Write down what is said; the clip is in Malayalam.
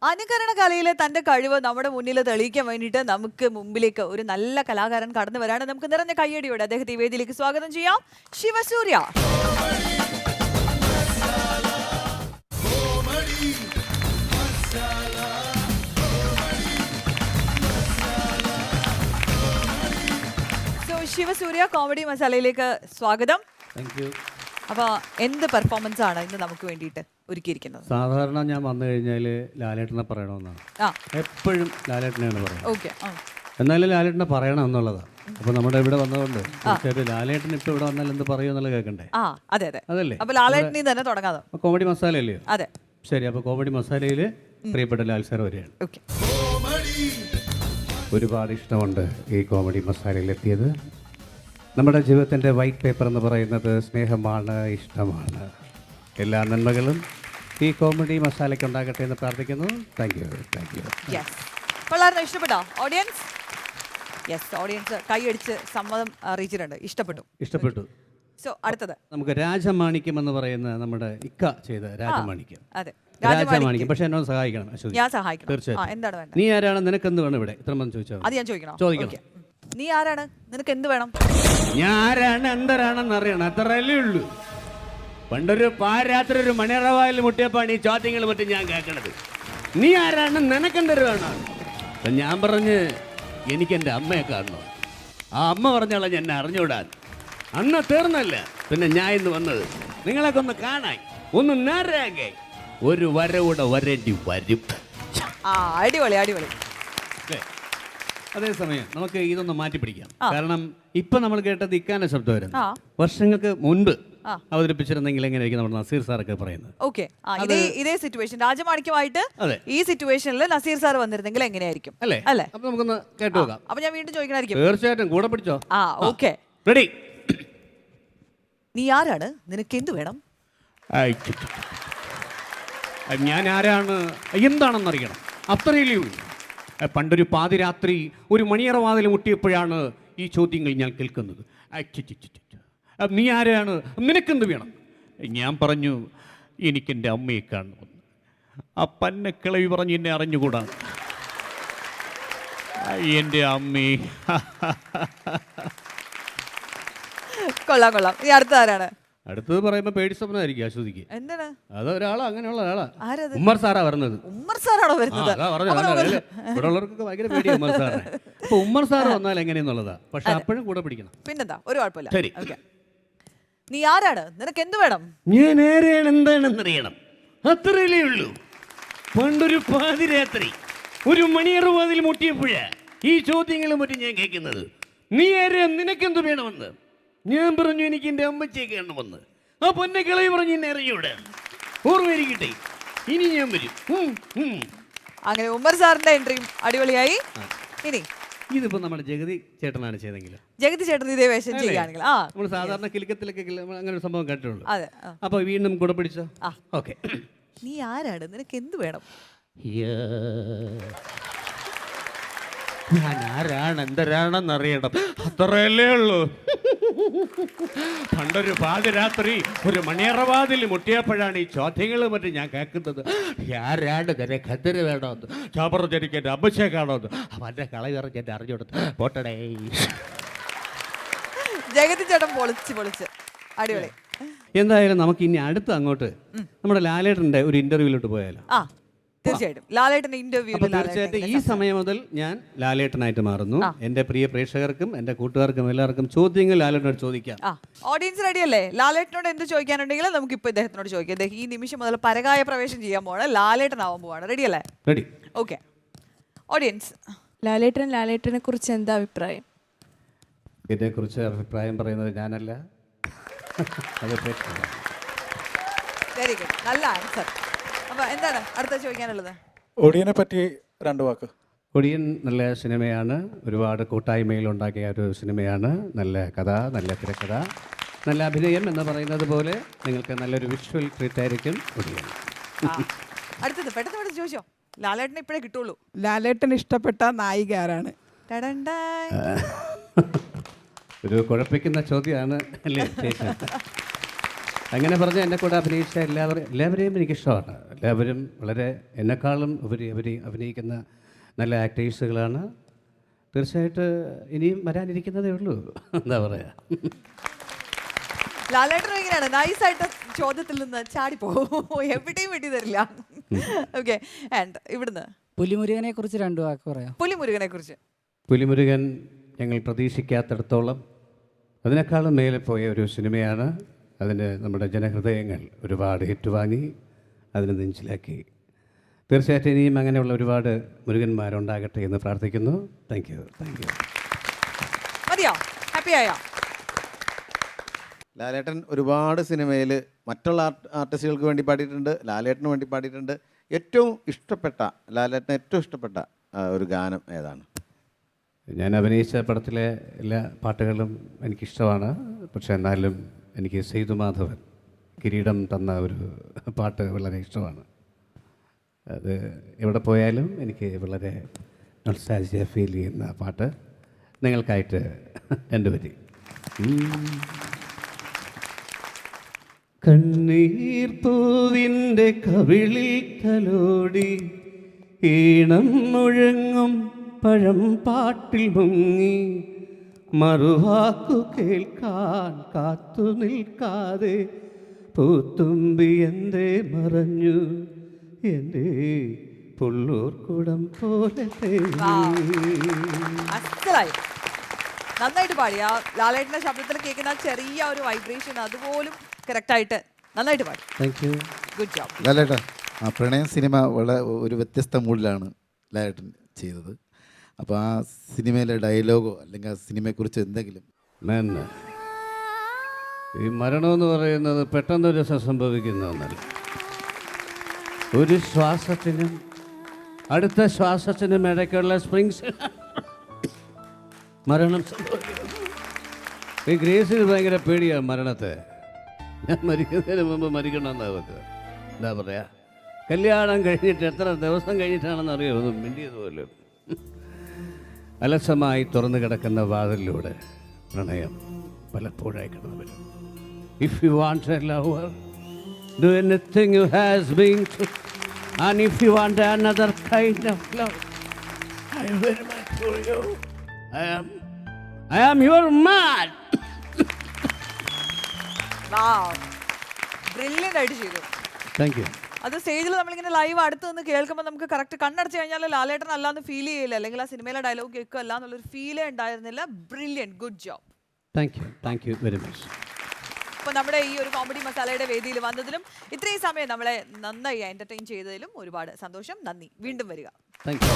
അനുകരണ കലയിലെ തന്റെ കഴിവ് നമ്മുടെ മുന്നിൽ തെളിയിക്കാൻ വേണ്ടിയിട്ട് നമുക്ക് മുമ്പിലേക്ക് ഒരു നല്ല കലാകാരൻ കടന്നു വരാണ്. നമുക്ക് നിറഞ്ഞ കയ്യടിയോടെ അദ്ദേഹത്തെ ഈ വേദിയിലേക്ക് സ്വാഗതം ചെയ്യാം. ശിവസൂര്യ. ശിവസൂര്യ കോമഡി മസാലയിലേക്ക് സ്വാഗതം. അപ്പൊ എന്ത് പെർഫോമൻസ് ആണ് ഇന്ന് നമുക്ക് വേണ്ടിയിട്ട് ഒരുക്കിയിരിക്കുന്നത്? സാധാരണ ഞാൻ വന്നു കഴിഞ്ഞാൽ ലാലേട്ടനെ പറയണമെന്നാണ്, എപ്പോഴും ലാലേട്ടനെയാണ് പറയുന്നത്. എന്നാലും ലാലേട്ടനെ പറയണം എന്നുള്ളതാണ്. അപ്പൊ നമ്മുടെ ഇവിടെ വന്നതുകൊണ്ട് തീർച്ചയായിട്ടും ലാലേട്ടൻ ഇപ്പൊ ഇവിടെ വന്നാൽ എന്ത് പറയും എന്നുള്ളത് കേൾക്കണ്ടേ? അതല്ലേ. അപ്പൊ ലാലേട്ടനെ തന്നെ തുടങ്ങാതെ കോമഡി മസാല അല്ലയോ? അതെ, ശരി. അപ്പൊ കോമഡി മസാലയിൽ പ്രിയപ്പെട്ട ലാൽ സാർ വരെയാണ്. ഒരുപാട് ഇഷ്ടമുണ്ട് ഈ കോമഡി മസാലയിൽ എത്തിയത്. നമ്മുടെ ജീവിതത്തിൻ്റെ വൈറ്റ് പേപ്പർ എന്ന് പറയുന്നത് സ്നേഹമാണ്, ഇഷ്ടമാണ്. എല്ലാ നന്മകളും ഈ കോമഡി മസാലയ്ക്ക് ഉണ്ടാകട്ടെ എന്ന് പ്രാർത്ഥിക്കുന്നു. Thank you. വളരെ ഇഷ്ടപ്പെട്ടോ ഓഡിയൻസ്? യെസ്, ഓഡിയൻസ് കൈയടിച്ച് സമ്മതം അറിയിച്ചിട്ടുണ്ട്. ഇഷ്ടപ്പെട്ടു. സോ അടുത്തത് നമുക്ക് രാജമാണിക്യം എന്ന് പറയുന്ന നമ്മുടെ ഇക്ക ചെയ്ത രാജമാണിക്യം. പക്ഷെ എന്നോട് സഹായിക്കണം. ഞാൻ സഹായിക്കണം. തീർച്ചയായും. എന്താണ് വേണ്ടത്? നീ ആരാണ്, നിനക്ക് എന്ത് വേണം ഇവിടെ? ഇത്ര മതി ചോദിച്ചാൽ അത് ഞാൻ ചോദിക്കണം. നീ ആരാണ്, നിനക്ക് എന്ത് വേണം? ഞാൻ ആരാണ്, എന്തരാണെന്ന് അറിയണം, അത്രയല്ലേ ഉള്ളൂ. പണ്ടൊരു പാരാത്രി ഒരു മണിയറവായിൽ മുട്ടിയപ്പാണ് ഈ ചോദ്യങ്ങൾ മറ്റും ഞാൻ കേൾക്കണത്. നീ ആരാണ്, നിനക്കെന്തൊരു വേണം? ഞാൻ പറഞ്ഞ് എനിക്കെൻ്റെ അമ്മയെ കാണണം. ആ അമ്മ പറഞ്ഞാളെ എന്നെ അറിഞ്ഞുവിടാൻ. അന്ന് തീർന്നല്ല, പിന്നെ ഞാൻ ഇന്ന് വന്നത് നിങ്ങളൊക്കെ ഒന്ന് കാണാൻ, ഒന്ന് നേരാകെ ഒരു വരവൂടെ വരേണ്ടി വരും. അടിപൊളി. അതേസമയം നമുക്ക് ഇതൊന്ന് മാറ്റി പിടിക്കാം. കാരണം ഇപ്പൊ നമ്മൾ കേട്ടത് ഇക്കാന്റെ ശബ്ദമായിരുന്നു. വർഷങ്ങൾക്ക് മുൻപ് അവതരിപ്പിച്ചിരുന്നെങ്കിൽ എങ്ങനെയായിരിക്കും നമ്മുടെ നസീർ സാറൊക്കെ പറയുന്നത്? ഇതേ സിറ്റുവേഷൻ രാജമാണിക്യമായിട്ട് ഈ സിറ്റുവേഷനിൽ നസീർ സാർ വന്നിരുന്നെങ്കിൽ എങ്ങനെയായിരിക്കും അല്ലേ? അപ്പൊ നമുക്കൊന്ന് കേട്ടു നോക്കാം. അപ്പൊ ഞാൻ വീണ്ടും ചോദിക്കണായിരിക്കും. തീർച്ചയായിട്ടും കൂടെ പിടിച്ചോ. Okay, ready. നീ ആരാണ്, നിനക്ക് എന്ത് വേണം? ഞാൻ ആരാണ്, എന്താണെന്നറിയണം, അത്രയല്ലേ ഉള്ളൂ. പണ്ടൊരു പാതിരാത്രി ഒരു മണിയറവാതിൽ മുട്ടിയപ്പോഴാണ് ഈ ചോദ്യങ്ങൾ ഞാൻ കേൾക്കുന്നത്. നീ ആരാണ്, നിനക്കെന്ത് വേണം? ഞാൻ പറഞ്ഞു എനിക്കെൻ്റെ അമ്മയെ കാണണമെന്ന്. ആ പന്നക്കിളവി പറഞ്ഞ് എന്നെ അറിഞ്ഞുകൂടാ. എൻ്റെ അമ്മേ. കൊള്ളാം. ഈ അടുത്ത ആരാണ്? അടുത്തത് പറയുമ്പോ പേടി സ്വപ്നമായിരിക്കും ആശ്വതിക്ക്. എന്താണ് അത്? ഒരാളാ, അങ്ങനെയുള്ള ഒരാളാ. ഉമ്മർ സാറാ വരുന്നത്. ഉമ്മർ സാറാണോ വരുന്നത്? ഇവിടെ ഉള്ളവർക്കൊക്കെ ഭയങ്കര പേടിയാ ഉമ്മർ സാറിനെ. അപ്പൊ ഉമ്മർ സാർ വന്നാൽ എങ്ങനെയെന്നുള്ളതാ. പക്ഷെ അപ്പോഴും കൂടെ പിടിക്കണം. പിന്നെന്താ, ഒരു കുഴപ്പമില്ല. ശരി. നീ ആരാണ്, നിനക്ക് എന്ത് വേണം? ഞാൻ ആരെയാണ്, എന്താണെന്നറിയണം, അത്രയല്ലേ ഉള്ളൂ. പണ്ടൊരു പാതിരാത്രി ഒരു മണിയറുവാതിൽ മുട്ടിയപ്പോഴാ ഈ ചോദ്യങ്ങളും മറ്റും ഞാൻ കേൾക്കുന്നത്. നീ ആരെയാ, നിനക്കെന്ത് വേണമെന്ന്. ഞാൻ പറഞ്ഞു എനിക്ക് എൻ്റെ അമ്മച്ചയെ കാണണമെന്ന്. ആ പൊന്നക്കിളവി പറഞ്ഞു എന്നെ അറിഞ്ഞൂടെ. ഓർമ്മയിരിക്കട്ടെ, ഇനി ഞാൻ വരും. അങ്ങനെ ഉമ്മർ സാറിന്റെ എൻട്രിയും അടിപൊളിയായി. ഇനി ഇതിപ്പോ നമ്മുടെ ജഗതി ചേട്ടനാണ് ചെയ്തെങ്കിലും, ജഗതി ചേട്ടൻ ഇതേ വേഷം ചെയ്യുകയാണെങ്കിൽ നമ്മൾ സാധാരണ കിലുക്കത്തിലൊക്കെ അങ്ങനെ ഒരു സംഭവം കേട്ടിട്ടുള്ളൂ. അപ്പൊ വീണ്ടും കൂടെ പിടിച്ചോ. ഓക്കെ. നീ ആരാണ്, നിനക്ക് എന്ത് വേണം? ഞാൻ ആരാണ്, എന്തരാണെന്നറിയണം, അത്രയല്ലേ ഉള്ളൂ. പണ്ടൊരു പാതിരാത്രി ഒരു മണിയറവാതിൽ മുട്ടിയപ്പോഴാണ് ഈ ചോദ്യങ്ങൾ മറ്റും ഞാൻ കേൾക്കുന്നത്. ആരാണ്, നിനക്ക് എന്തിന് വേണമെന്ന്. ചോപ്പറച്ചെനിക്ക് എൻ്റെ അമ്മച്ചയെ കാണുമെന്ന്. അവൻ്റെ കളി പറഞ്ഞ് എന്നെ അറിഞ്ഞുകൊടുത്ത് പോട്ടടേ. ജഗതി ചേട്ടൻ പൊളിച്ച് അടിപൊളി. എന്തായാലും നമുക്ക് ഇനി അടുത്ത് അങ്ങോട്ട് നമ്മുടെ ലാലേട്ടൻ്റെ ഒരു ഇന്റർവ്യൂവിലോട്ട് പോയാലോ? തീർച്ചയായിട്ടും ലാലേട്ടന്റെ ഇന്റർവ്യൂ. തീർച്ചയായിട്ടും ഈ സമയം മുതൽ ഞാൻ ലാലേട്ടനായിട്ട് മാറുന്നു. എന്റെ പ്രിയ പ്രേക്ഷകർക്കും എന്റെ കൂട്ടുകാർക്കും എല്ലാവർക്കും ചോദ്യങ്ങൾ ലാലേട്ടനോട് ചോദിക്കാം. ഓഡിയൻസ് റെഡി അല്ലേ? ലാലേട്ടനോട് എന്ത് ചോദിക്കാനുണ്ടെങ്കിലും നമുക്ക് ഇപ്പൊ ഇദ്ദേഹത്തിനോട് ചോദിക്കാം. ഇദ്ദേഹം ഈ നിമിഷം മുതൽ പരകായ പ്രവേശം ചെയ്യാൻ പോവാണ്, ലാലേട്ടനാവാൻ പോവാണ്. റെഡി അല്ലേ? റെഡി. ഓക്കെ. ഓഡിയൻസ്, ലാലേട്ടനെ കുറിച്ച് എന്താ അഭിപ്രായം? ഇതിനെക്കുറിച്ച് അഭിപ്രായം പറയുന്നത് ഞാനല്ല, വെരി ഗുഡ്, നല്ല ആൻസർ. അപ്പൊ എന്താണ് അടുത്ത ചോദിക്കാനുള്ളത്? ഒടിയനെ പറ്റി രണ്ട് വാക്ക്. ഒടിയൻ നല്ല സിനിമയാണ്, ഒരുപാട് കൂട്ടായ്മയിൽ ഉണ്ടാക്കിയ ഒരു സിനിമയാണ്. നല്ല കഥ, നല്ല തിരക്കഥ, നല്ല അഭിനയം എന്ന് പറയുന്നത് പോലെ നിങ്ങൾക്ക് നല്ലൊരു വിഷ്വൽ ട്രീറ്റ് ആയിരിക്കും ഒടിയൻ. അടുത്തത് പെട്ടെന്ന് ചോദിച്ചോ, ലാലേട്ടനെ ഇപ്പോഴേ കിട്ടുള്ളൂ. ലാലേട്ടൻ ഇഷ്ടപ്പെട്ട നായിക ആരാണ്? ഒരു കുഴപ്പിക്കുന്ന ചോദ്യമാണ് അല്ലേ? അങ്ങനെ പറഞ്ഞ് എന്നെ കൂടെ അഭിനയിച്ച എല്ലാവരെയും എനിക്കിഷ്ടമാണ്. എല്ലാവരും വളരെ എന്നെക്കാളും അഭിനയിക്കുന്ന നല്ല ആക്ടേഴ്സുകളാണ്. തീർച്ചയായിട്ടും ഇനിയും വരാനിരിക്കുന്നതേ ഉള്ളൂ. എന്താ പറയുക, ലാലേട്ടൻ ഇങ്ങനെയാണ് നൈസായിട്ട് ചോദ്യത്തിൽ നിന്ന് ചാടിപ്പോകും, എവിടെയും വെട്ടി തരില്ല. ഓക്കെ, ആൻഡ് ഇവിടുന്ന് പുലിമുരുകനെ കുറിച്ച് 2 വാക്ക് പറയാം. പുലിമുരുകനെ കുറിച്ച്. പുലിമുരുകൻ ഞങ്ങൾ പ്രതീക്ഷിക്കാത്തിടത്തോളം അതിനേക്കാളും മേലെ പോയ ഒരു സിനിമയാണ്. അതിന് നമ്മുടെ ജനഹൃദയങ്ങൾ ഒരുപാട് ഏറ്റുവാങ്ങി അതിനെ നെഞ്ചിലാക്കി. തീർച്ചയായിട്ടും ഇനിയും അങ്ങനെയുള്ള ഒരുപാട് മുരുകന്മാരുണ്ടാകട്ടെ എന്ന് പ്രാർത്ഥിക്കുന്നു. Thank you. മതിയോ? ഹാപ്പി ആയോ? ലാലേട്ടൻ ഒരുപാട് സിനിമയിൽ മറ്റുള്ള ആർട്ടിസ്റ്റുകൾക്ക് വേണ്ടി പാടിയിട്ടുണ്ട്, ലാലേട്ടന് വേണ്ടി പാടിയിട്ടുണ്ട്. ലാലേട്ടന് ഏറ്റവും ഇഷ്ടപ്പെട്ട ഒരു ഗാനം ഏതാണ്? ഞാൻ അഭിനയിച്ച പടത്തിലെ എല്ലാ പാട്ടുകളും എനിക്കിഷ്ടമാണ്. പക്ഷേ എന്നാലും എനിക്ക് സേതുമാധവൻ കിരീടം തന്ന ഒരു പാട്ട് വളരെ ഇഷ്ടമാണ്. അത് എവിടെ പോയാലും എനിക്ക് വളരെ നൊസ്റ്റാൾജിയ ഫീൽ ചെയ്യുന്ന പാട്ട് നിങ്ങൾക്കായിട്ട് എൻ്റെ പറ്റി. കണ്ണീർ പൂവിൻ്റെ കവിളിൽ തലോടി ഈണം മുഴങ്ങും പഴം പാട്ടിൽ മുങ്ങി മറുവാക്കു കേൾക്കാൻ കാത്തു നിൽക്കാതെ പൂത്തുമ്പി എന്തേ മറഞ്ഞു എൻ്റെ പുള്ളൂർക്കുടം പോലെ അസലായി നന്നായിട്ട് പാടി. ആ ലാലേട്ടന്റെ ശബ്ദത്തിൽ കേൾക്കുന്ന ചെറിയ ഒരു വൈബ്രേഷൻ അതുപോലും കറക്റ്റായിട്ട് നന്നായിട്ട് പാടി. Thank you. Good job. Lalettan, ആ പ്രണയം സിനിമ വളരെ ഒരു വ്യത്യസ്ത മൂഡിലാണ് ലാലേട്ടൻ ചെയ്തത്. അപ്പോൾ ആ സിനിമയിലെ ഡയലോഗോ അല്ലെങ്കിൽ ആ സിനിമയെക്കുറിച്ച് എന്തെങ്കിലും? ഈ മരണമെന്ന് പറയുന്നത് പെട്ടെന്നൊരു രസം സംഭവിക്കുന്ന ഒന്നല്ല. ഒരു ശ്വാസത്തിനും അടുത്ത ശ്വാസത്തിനും ഇടയ്ക്കുള്ള സ്പ്രിങ്സ് മരണം സംഭവിക്കുന്നു. ഈ ഗ്രേസിന് ഭയങ്കര പേടിയാണ് മരണത്തെ. ഞാൻ മരിക്കുന്നതിന് മുമ്പ് മരിക്കണമെന്നാണ് വെക്കുക. എന്താ പറയുക, കല്യാണം കഴിഞ്ഞിട്ട് എത്ര ദിവസം കഴിഞ്ഞിട്ടാണെന്ന് അറിയാം, ഒന്നും മിണ്ടിയതുപോലെ. അലസമായി തുറന്നു കിടക്കുന്ന വാതിലിലൂടെ പ്രണയം പലപ്പോഴായി കടന്നു വരും. If you want a lover, do anything you has been to. And if you want another kind of love, I am very much for you. I am your man. Brilliant ആയിട്ട് ചെയ്തു. Thank you. അത് സ്റ്റേജിൽ നമ്മളിങ്ങനെ ലൈവ് അടുത്ത് നിന്ന് കേൾക്കുമ്പോൾ നമുക്ക് കറക്റ്റ് കണ്ണടച്ച് കഴിഞ്ഞാൽ ലാലേട്ടൻ അല്ലാന്ന് ഫീൽ ചെയ്യില്ല, അല്ലെങ്കിൽ ആ സിനിമയിലെ ഡയലോഗ് കേൾക്കുക അല്ല എന്നുള്ളൊരു ഫീലേ ഉണ്ടായിരുന്നില്ല. Brilliant, good job. Thank you very much. അപ്പോൾ നമ്മുടെ ഈ ഒരു കോമഡി മസാലയുടെ വേദിയിൽ വന്നതിലും ഇത്രയും സമയം നമ്മളെ നന്നായി എൻ്റർടൈൻ ചെയ്തതിലും ഒരുപാട് സന്തോഷം. നന്ദി. വീണ്ടും വരിക. Thank you.